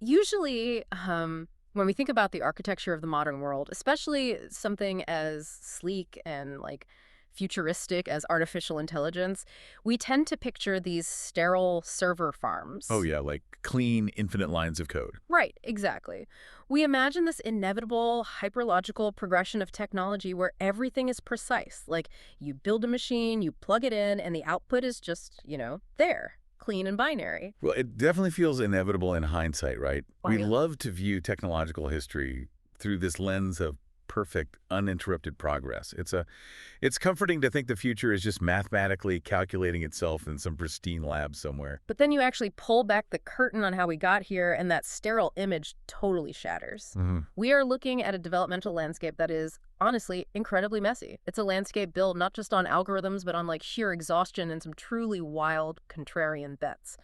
Usually, when we think about the architecture of the modern world, especially something as sleek and futuristic as artificial intelligence, we tend to picture these sterile server Oh, farms. yeah, like clean, infinite lines of code. Right, exactly. We imagine this inevitable, hyperlogical progression of technology where everything is precise. Like you build a machine, you plug it in, and the output is just, there, clean and binary. Well, it definitely feels inevitable in hindsight, right? We Right. love to view technological history through this lens of perfect, uninterrupted progress. It's comforting to think the future is just mathematically calculating itself in some pristine lab somewhere. But then you actually pull back the curtain on how we got here, and that sterile image totally shatters. Hmm. We are looking at a developmental landscape that is, honestly, incredibly messy. It's a landscape built not just on algorithms, but on sheer exhaustion and some truly wild, contrarian bets.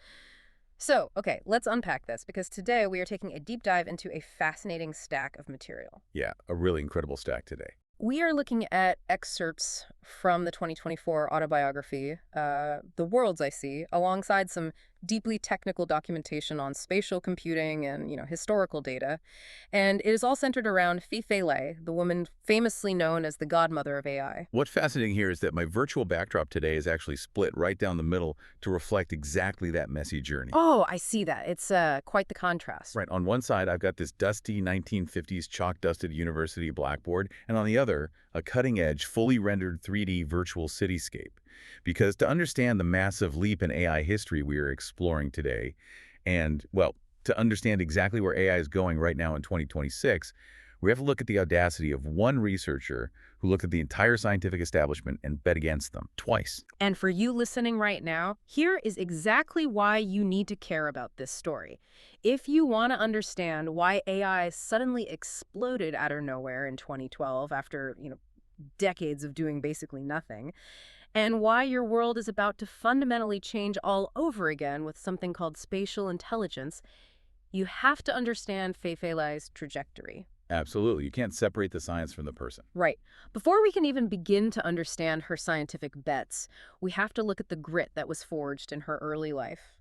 So, okay, let's unpack this because today we are taking a deep dive into a fascinating stack of material. Yeah, a really incredible stack today. We are looking at excerpts from the 2024 autobiography, The Worlds I See, alongside some deeply technical documentation on spatial computing and, historical data. And it is all centered around Fei Lei, the woman famously known as the godmother of AI. What's fascinating here is that my virtual backdrop today is actually split right down the middle to reflect exactly that messy journey. Oh, I see that. It's quite the contrast. Right, on one side, I've got this dusty 1950s chalk-dusted university blackboard, and on the other, a cutting-edge, fully rendered 3D virtual cityscape. Because to understand the massive leap in AI history we are exploring today, and, well, to understand exactly where AI is going right now in 2026, we have to look at the audacity of one researcher who looked at the entire scientific establishment and bet against them twice. And for you listening right now, here is exactly why you need to care about this story. If you want to understand why AI suddenly exploded out of nowhere in 2012 after, decades of doing basically nothing, and why your world is about to fundamentally change all over again with something called spatial intelligence, you have to understand Fei Lei's trajectory. Absolutely. You can't separate the science from the person. Right. Before we can even begin to understand her scientific bets, we have to look at the grit that was forged in her early life.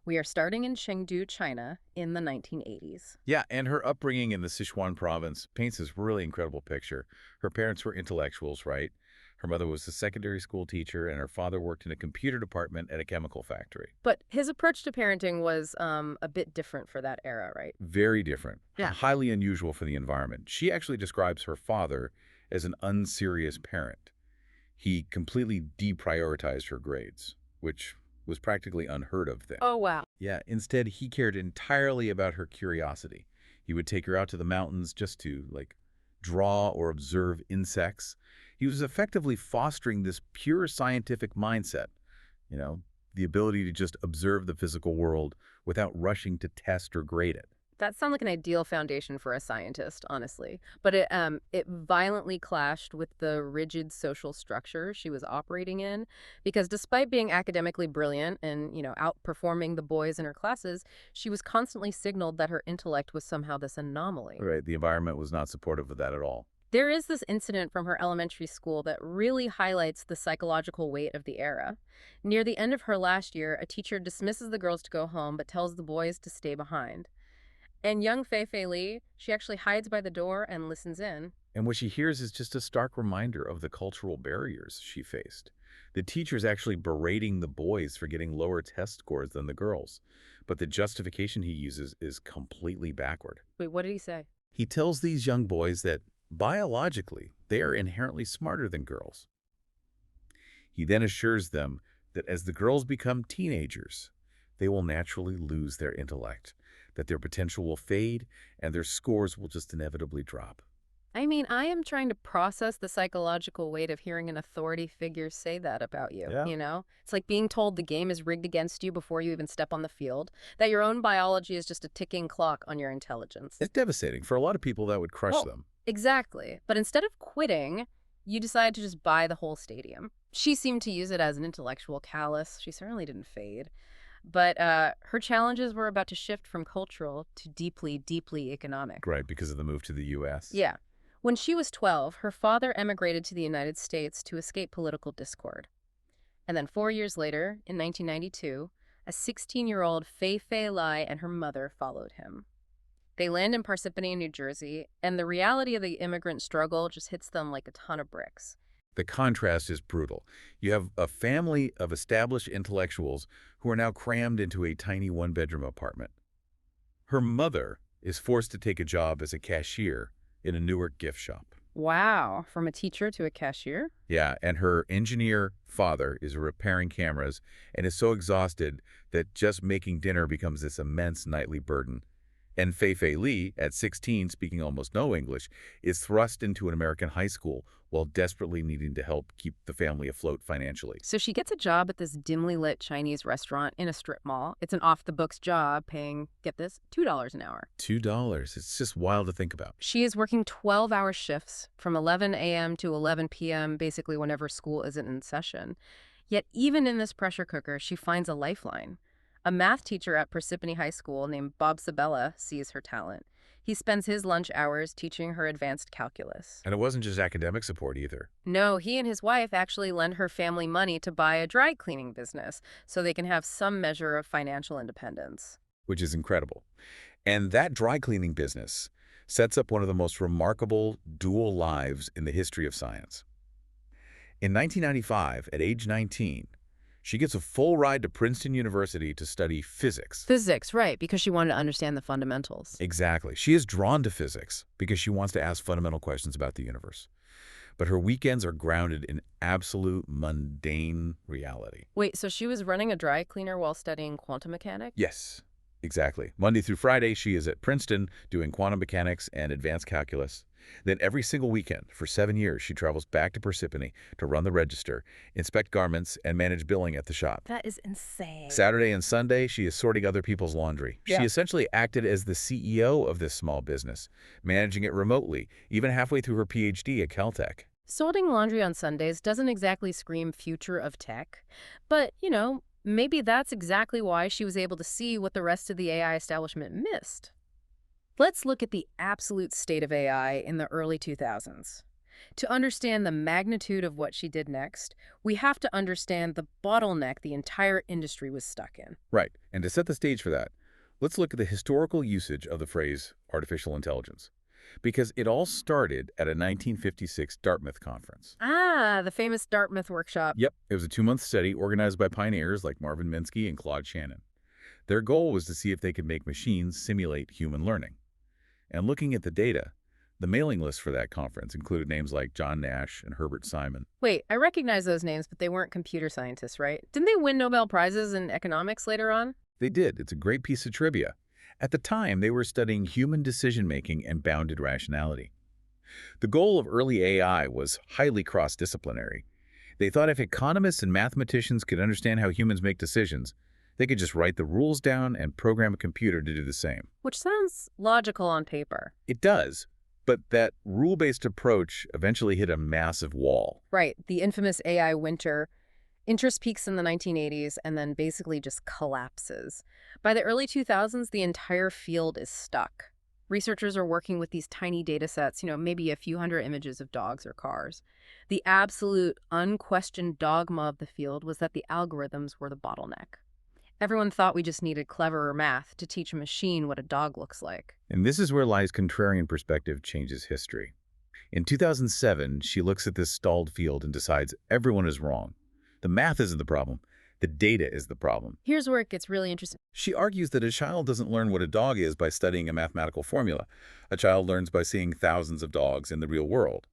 We are starting in Chengdu, China, in the 1980s. Yeah, and her upbringing in the Sichuan province paints this really incredible picture. Her parents were intellectuals, right? Her mother was a secondary school teacher, and her father worked in a computer department at a chemical factory. But his approach to parenting was a bit different for that era, right? Very different, Yeah. highly unusual for the environment. She actually describes her father as an unserious parent. He completely deprioritized her grades, which was practically unheard of then. Oh, wow. Yeah, instead, he cared entirely about her curiosity. He would take her out to the mountains just to, draw or observe insects. He was effectively fostering this pure scientific mindset, you know, the ability to just observe the physical world without rushing to test or grade it. That sounds like an ideal foundation for a scientist, honestly. But it violently clashed with the rigid social structure she was operating in, because despite being academically brilliant and outperforming the boys in her classes, she was constantly signaled that her intellect was somehow this anomaly. Right, the environment was not supportive of that at all. There is this incident from her elementary school that really highlights the psychological weight of the era. Near the end of her last year, a teacher dismisses the girls to go home but tells the boys to stay behind. And young Fei Li, she actually hides by the door and listens in. And what she hears is just a stark reminder of the cultural barriers she faced. The teacher's actually berating the boys for getting lower test scores than the girls, but the justification he uses is completely backward. Wait, what did he say? He tells these young boys that, biologically, they are inherently smarter than girls. He then assures them that as the girls become teenagers, they will naturally lose their intellect, that their potential will fade, and their scores will just inevitably drop. I mean, I am trying to process the psychological weight of hearing an authority figure say that about you, Yeah. you know? It's like being told the game is rigged against you before you even step on the field, that your own biology is just a ticking clock on your intelligence. It's devastating. For a lot of people, that would crush Well, them. exactly. But instead of quitting, you decide to just buy the whole stadium. She seemed to use it as an intellectual callus. She certainly didn't fade. But her challenges were about to shift from cultural to deeply, deeply economic. Right, because of the move to the U.S. Yeah. When she was 12, her father emigrated to the United States to escape political discord. And then 4 years later, in 1992, A 16-year-old Fei Fei Lai and her mother followed him. They land in Parsippany, New Jersey, and the reality of the immigrant struggle just hits them like a ton of bricks. The contrast is brutal. You have a family of established intellectuals who are now crammed into a tiny one-bedroom apartment. Her mother is forced to take a job as a cashier in a Newark gift shop. Wow, from a teacher to a cashier? Yeah, and her engineer father is repairing cameras and is so exhausted that just making dinner becomes this immense nightly burden. And Fei Fei Li, at 16, speaking almost no English, is thrust into an American high school while desperately needing to help keep the family afloat financially. So she gets a job at this dimly lit Chinese restaurant in a strip mall. It's an off-the-books job paying, get this, $2 an hour. $2. It's just wild to think about. She is working 12-hour shifts from 11 a.m. to 11 p.m., basically whenever school isn't in session. Yet even in this pressure cooker, she finds a lifeline. A math teacher at Parsippany High School named Bob Sabella sees her talent. He spends his lunch hours teaching her advanced calculus. And it wasn't just academic support either. No, he and his wife actually lend her family money to buy a dry cleaning business so they can have some measure of financial independence. Which is incredible. And that dry cleaning business sets up one of the most remarkable dual lives in the history of science. In 1995, at age 19, she gets a full ride to Princeton University to study physics. Physics, right, because she wanted to understand the fundamentals. Exactly. She is drawn to physics because she wants to ask fundamental questions about the universe. But her weekends are grounded in absolute mundane reality. Wait, so she was running a dry cleaner while studying quantum mechanics? Yes, exactly. Monday through Friday, she is at Princeton doing quantum mechanics and advanced calculus. Then every single weekend, for 7 years, she travels back to Parsippany to run the register, inspect garments, and manage billing at the shop. That is insane. Saturday and Sunday, she is sorting other people's laundry. Yeah. She essentially acted as the CEO of this small business, managing it remotely, even halfway through her PhD at Caltech. Sorting laundry on Sundays doesn't exactly scream future of tech, but, maybe that's exactly why she was able to see what the rest of the AI establishment missed. Let's look at the absolute state of AI in the early 2000s. To understand the magnitude of what she did next, we have to understand the bottleneck the entire industry was stuck in. Right, and to set the stage for that, let's look at the historical usage of the phrase artificial intelligence, because it all started at a 1956 Dartmouth conference. Ah, the famous Dartmouth workshop. Yep, it was a 2-month study organized by pioneers like Marvin Minsky and Claude Shannon. Their goal was to see if they could make machines simulate human learning. And looking at the data, the mailing list for that conference included names like John Nash and Herbert Simon. Wait, I recognize those names, but they weren't computer scientists, right? Didn't they win Nobel Prizes in economics later on? They did. It's a great piece of trivia. At the time, they were studying human decision-making and bounded rationality. The goal of early AI was highly cross-disciplinary. They thought if economists and mathematicians could understand how humans make decisions, they could just write the rules down and program a computer to do the same. Which sounds logical on paper. It does, but that rule-based approach eventually hit a massive wall. Right, the infamous AI winter. Interest peaks in the 1980s and then basically just collapses. By the early 2000s, the entire field is stuck. Researchers are working with these tiny data sets, maybe a few hundred images of dogs or cars. The absolute, unquestioned dogma of the field was that the algorithms were the bottleneck. Everyone thought we just needed cleverer math to teach a machine what a dog looks like. And this is where Lai's contrarian perspective changes history. In 2007, she looks at this stalled field and decides everyone is wrong. The math isn't the problem. The data is the problem. Here's where it gets really interesting. She argues that a child doesn't learn what a dog is by studying a mathematical formula. A child learns by seeing thousands of dogs in the real world.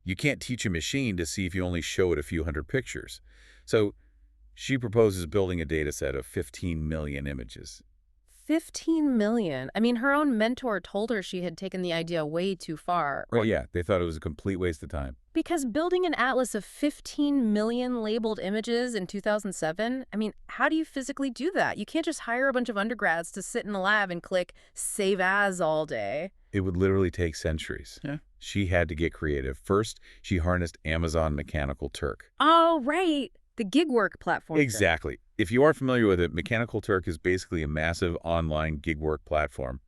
You can't teach a machine to see if you only show it a few hundred pictures. So she proposes building a data set of 15 million images. 15 million. I mean, her own mentor told her she had taken the idea way too far. Well, yeah, they thought it was a complete waste of time. Because building an atlas of 15 million labeled images in 2007, how do you physically do that? You can't just hire a bunch of undergrads to sit in a lab and click save as all day. It would literally take centuries. Yeah. She had to get creative. First, she harnessed Amazon Mechanical Turk. Oh, right. The gig work platform. Exactly. If you are familiar with it, Mechanical Turk is basically a massive online gig work platform.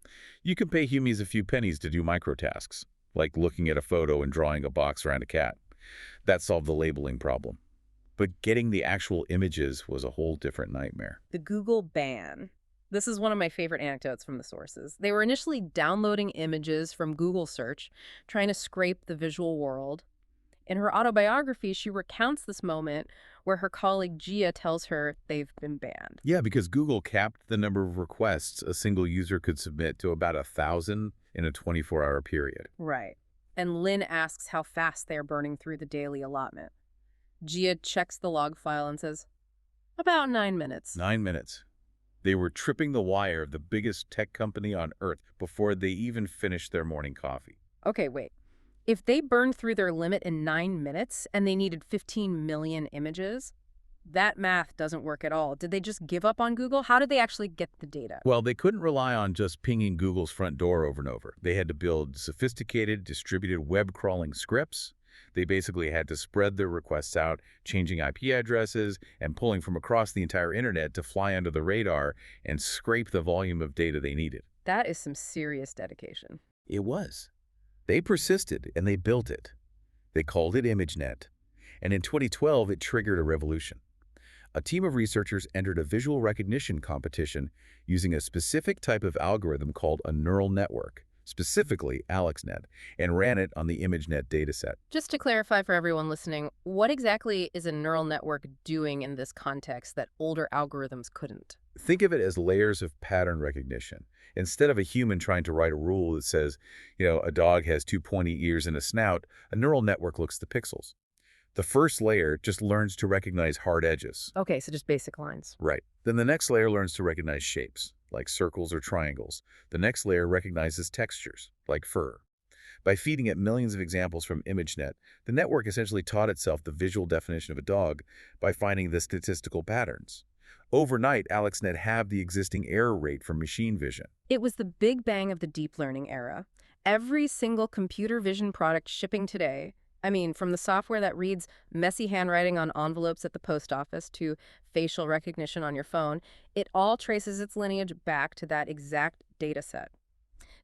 You can pay humies a few pennies to do microtasks, like looking at a photo and drawing a box around a cat. That solved the labeling problem. but getting the actual images was a whole different nightmare. The Google ban. This is one of my favorite anecdotes from the sources. They were initially downloading images from Google search, trying to scrape the visual world. In her autobiography, she recounts this moment where her colleague Gia tells her they've been banned. Yeah, because Google capped the number of requests a single user could submit to about 1,000 in a 24-hour period. Right. And Lynn asks how fast they are burning through the daily allotment. Gia checks the log file and says, about 9 minutes. 9 minutes. They were tripping the wire of the biggest tech company on Earth before they even finished their morning coffee. Okay, wait. If they burned through their limit in 9 minutes and they needed 15 million images, that math doesn't work at all. Did they just give up on Google? How did they actually get the data? Well, they couldn't rely on just pinging Google's front door over and over. They had to build sophisticated, distributed web-crawling scripts. They basically had to spread their requests out, changing IP addresses and pulling from across the entire internet to fly under the radar and scrape the volume of data they needed. That is some serious dedication. It was. They persisted, and they built it. They called it ImageNet. And in 2012, it triggered a revolution. A team of researchers entered a visual recognition competition using a specific type of algorithm called a neural network, specifically AlexNet, and ran it on the ImageNet dataset. Just to clarify for everyone listening, what exactly is a neural network doing in this context that older algorithms couldn't? Think of it as layers of pattern recognition. Instead of a human trying to write a rule that says, a dog has 2 pointy ears and a snout, a neural network looks at the pixels. The first layer just learns to recognize hard edges. Okay, so just basic lines. Right. Then the next layer learns to recognize shapes, like circles or triangles. The next layer recognizes textures, like fur. By feeding it millions of examples from ImageNet, the network essentially taught itself the visual definition of a dog by finding the statistical patterns. Overnight, AlexNet halved the existing error rate for machine vision. It was the big bang of the deep learning era. Every single computer vision product shipping today, from the software that reads messy handwriting on envelopes at the post office to facial recognition on your phone, it all traces its lineage back to that exact data set.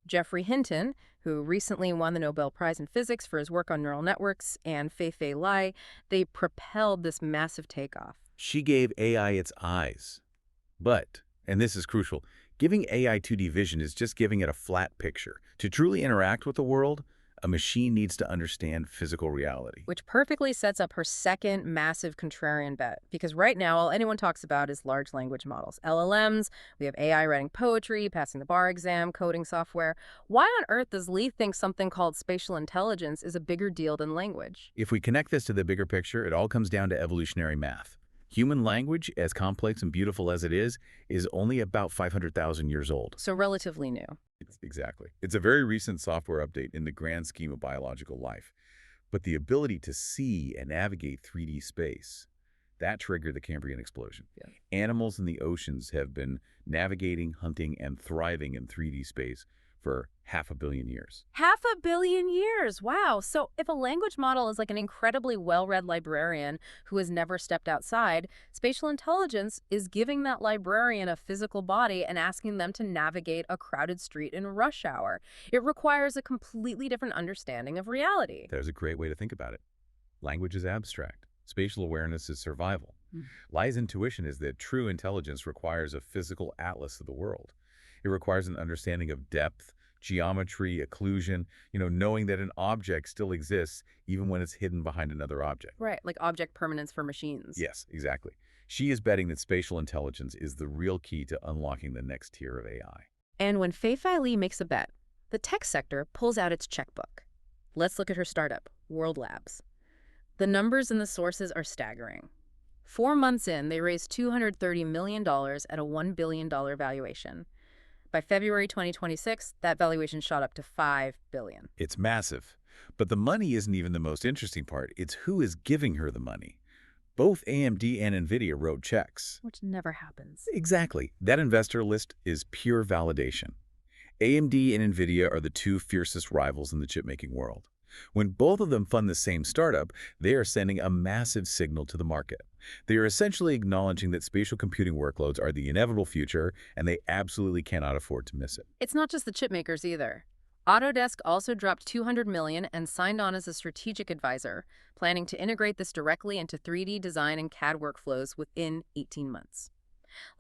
Geoffrey Hinton, who recently won the Nobel Prize in Physics for his work on neural networks, and Fei-Fei Lai, they propelled this massive takeoff. She gave AI its eyes. But, and this is crucial, giving AI 2D vision is just giving it a flat picture. To truly interact with the world, a machine needs to understand physical reality. Which perfectly sets up her second massive contrarian bet. Because right now, all anyone talks about is large language models. LLMs, we have AI writing poetry, passing the bar exam, coding software. Why on earth does Lee think something called spatial intelligence is a bigger deal than language? If we connect this to the bigger picture, it all comes down to evolutionary math. Human language, as complex and beautiful as it is only about 500,000 years old. So relatively new. Exactly. It's a very recent software update in the grand scheme of biological life. But the ability to see and navigate 3D space, that triggered the Cambrian explosion. Yeah. Animals in the oceans have been navigating, hunting, and thriving in 3D space for 500 million years. 500 million years! Wow! So if a language model is like an incredibly well-read librarian who has never stepped outside, spatial intelligence is giving that librarian a physical body and asking them to navigate a crowded street in rush hour. It requires a completely different understanding of reality. There's a great way to think about it. Language is abstract. Spatial awareness is survival. Lai's intuition is that true intelligence requires a physical atlas of the world. It requires an understanding of depth, geometry, occlusion, knowing that an object still exists even when it's hidden behind another object. Right, like object permanence for machines. Yes, exactly. She is betting that spatial intelligence is the real key to unlocking the next tier of AI. And when Fei-Fei Li makes a bet, the tech sector pulls out its checkbook. Let's look at her startup, World Labs. The numbers in the sources are staggering. 4 months in, they raised $230 million at a $1 billion valuation. By February 2026, that valuation shot up to $5 billion. It's massive. But the money isn't even the most interesting part. It's who is giving her the money. Both AMD and NVIDIA wrote checks. Which never happens. Exactly. That investor list is pure validation. AMD and NVIDIA are the two fiercest rivals in the chip-making world. When both of them fund the same startup, they are sending a massive signal to the market. They are essentially acknowledging that spatial computing workloads are the inevitable future, and they absolutely cannot afford to miss it. It's not just the chip makers either. Autodesk also dropped $200 million and signed on as a strategic advisor, planning to integrate this directly into 3D design and CAD workflows within 18 months.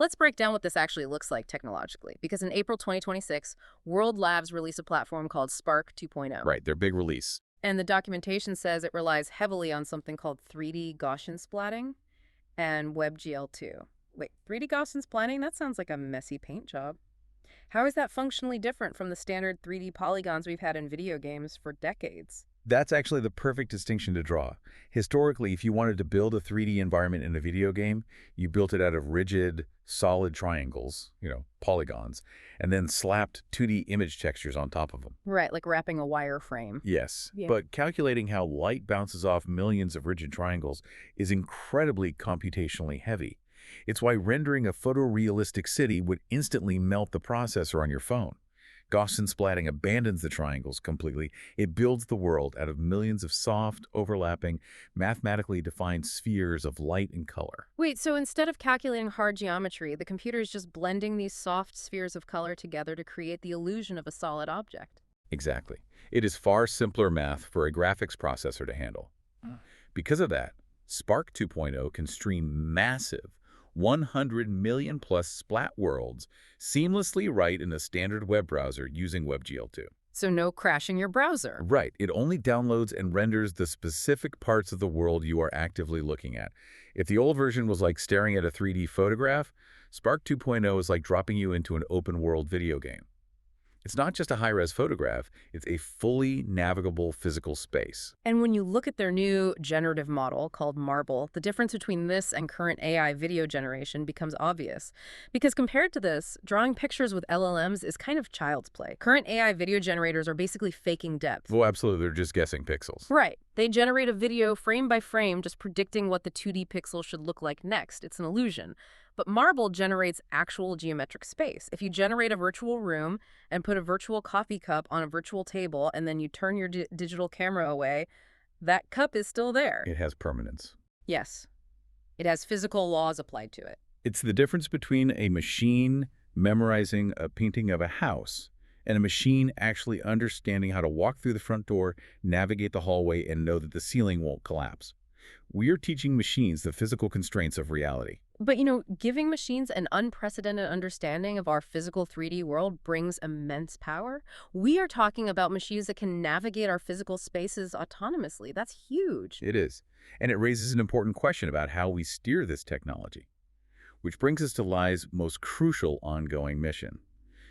Let's break down what this actually looks like technologically, because in April 2026, World Labs released a platform called Spark 2.0. Right, their big release. And the documentation says it relies heavily on something called 3D Gaussian splatting and WebGL2. Wait, 3D Gaussian splatting? That sounds like a messy paint job. How is that functionally different from the standard 3D polygons we've had in video games for decades? That's actually the perfect distinction to draw. Historically, if you wanted to build a 3D environment in a video game, you built it out of rigid, solid triangles, polygons, and then slapped 2D image textures on top of them. Right, like wrapping a wireframe. Yes, Yeah. but calculating how light bounces off millions of rigid triangles is incredibly computationally heavy. It's why rendering a photorealistic city would instantly melt the processor on your phone. Gaussian splatting abandons the triangles completely. It builds the world out of millions of soft, overlapping, mathematically defined spheres of light and color. Wait, so instead of calculating hard geometry, the computer is just blending these soft spheres of color together to create the illusion of a solid object. Exactly. It is far simpler math for a graphics processor to handle. Because of that, Spark 2.0 can stream massive 100 million plus splat worlds seamlessly right in a standard web browser using WebGL2. So no crashing your browser. Right. It only downloads and renders the specific parts of the world you are actively looking at. If the old version was like staring at a 3D photograph, Spark 2.0 is like dropping you into an open-world video game. It's not just a high-res photograph, it's a fully navigable physical space. And when you look at their new generative model called Marble, the difference between this and current AI video generation becomes obvious. Because compared to this, drawing pictures with LLMs is kind of child's play. Current AI video generators are basically faking depth. Well, absolutely, they're just guessing pixels. Right. They generate a video frame by frame, just predicting what the 2D pixel should look like next. It's an illusion. But Marble generates actual geometric space. If you generate a virtual room and put a virtual coffee cup on a virtual table, and then you turn your digital camera away, that cup is still there. It has permanence. Yes. It has physical laws applied to it. It's the difference between a machine memorizing a painting of a house and a machine actually understanding how to walk through the front door, navigate the hallway, and know that the ceiling won't collapse. We are teaching machines the physical constraints of reality. But, giving machines an unprecedented understanding of our physical 3D world brings immense power. We are talking about machines that can navigate our physical spaces autonomously. That's huge. It is. And it raises an important question about how we steer this technology. Which brings us to Lai's most crucial ongoing mission.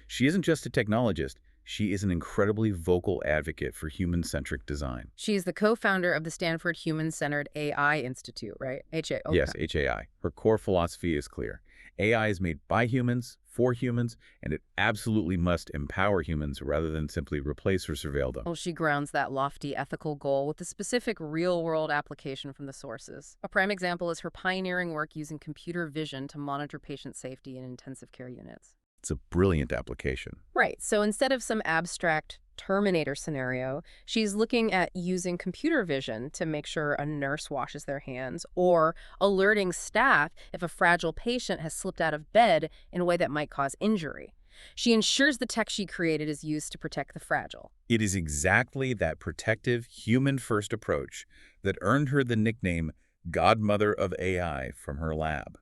She isn't just a technologist. She is an incredibly vocal advocate for human-centric design. She's the co-founder of the Stanford Human-Centered AI Institute, right? HA. Okay. Yes, HAI. Her core philosophy is clear. AI is made by humans, for humans, and it absolutely must empower humans rather than simply replace or surveil them. Well, she grounds that lofty ethical goal with a specific real-world application from the sources. A prime example is her pioneering work using computer vision to monitor patient safety in intensive care units. It's a brilliant application. Right. So instead of some abstract Terminator scenario, she's looking at using computer vision to make sure a nurse washes their hands or alerting staff if a fragile patient has slipped out of bed in a way that might cause injury. She ensures the tech she created is used to protect the fragile. It is exactly that protective, human-first approach that earned her the nickname Godmother of AI from her lab.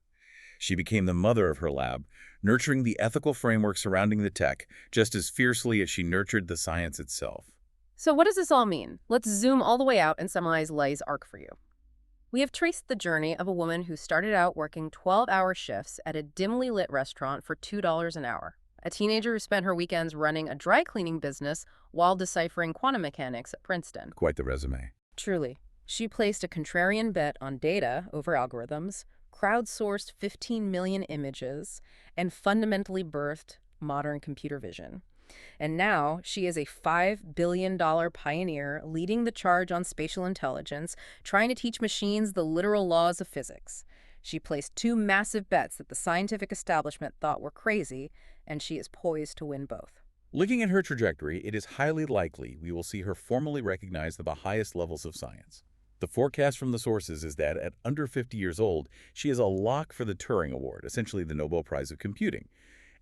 She became the mother of her lab, nurturing the ethical framework surrounding the tech just as fiercely as she nurtured the science itself. So what does this all mean? Let's zoom all the way out and summarize Lai's arc for you. We have traced the journey of a woman who started out working 12-hour shifts at a dimly lit restaurant for $2 an hour, a teenager who spent her weekends running a dry cleaning business while deciphering quantum mechanics at Princeton. Quite the resume. Truly. She placed a contrarian bet on data over algorithms, crowdsourced 15 million images, and fundamentally birthed modern computer vision. And now she is a $5 billion pioneer leading the charge on spatial intelligence, trying to teach machines the literal laws of physics. She placed two massive bets that the scientific establishment thought were crazy, and she is poised to win both. Looking at her trajectory, it is highly likely we will see her formally recognized at the highest levels of science. The forecast from the sources is that at under 50 years old, she is a lock for the Turing Award, essentially the Nobel Prize of Computing.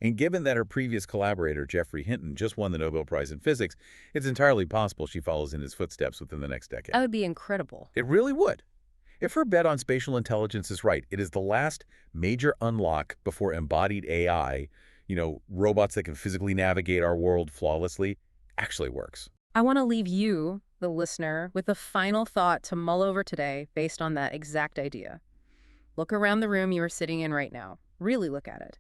And given that her previous collaborator, Geoffrey Hinton, just won the Nobel Prize in Physics, it's entirely possible she follows in his footsteps within the next decade. That would be incredible. It really would. If her bet on spatial intelligence is right, it is the last major unlock before embodied AI, robots that can physically navigate our world flawlessly, actually works. I want to leave you, the listener, with a final thought to mull over today based on that exact idea. Look around the room you are sitting in right now. Really look at it.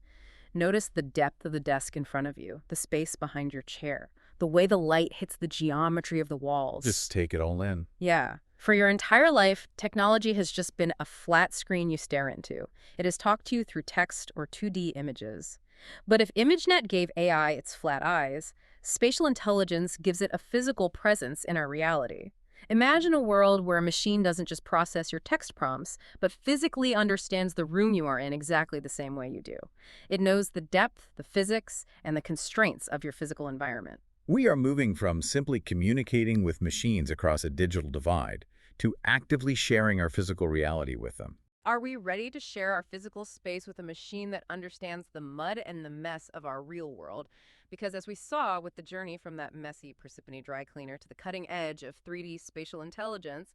Notice the depth of the desk in front of you, the space behind your chair, the way the light hits the geometry of the walls. Just take it all in. Yeah. For your entire life, technology has just been a flat screen you stare into. It has talked to you through text or 2D images. But if ImageNet gave AI its flat eyes, spatial intelligence gives it a physical presence in our reality. Imagine a world where a machine doesn't just process your text prompts, but physically understands the room you are in exactly the same way you do. It knows the depth, the physics, and the constraints of your physical environment. We are moving from simply communicating with machines across a digital divide to actively sharing our physical reality with them. Are we ready to share our physical space with a machine that understands the mud and the mess of our real world? Because as we saw with the journey from that messy Persephone dry cleaner to the cutting edge of 3D spatial intelligence,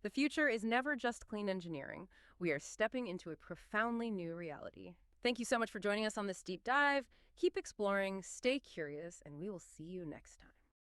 the future is never just clean engineering. We are stepping into a profoundly new reality. Thank you so much for joining us on this deep dive. Keep exploring, stay curious, and we will see you next time.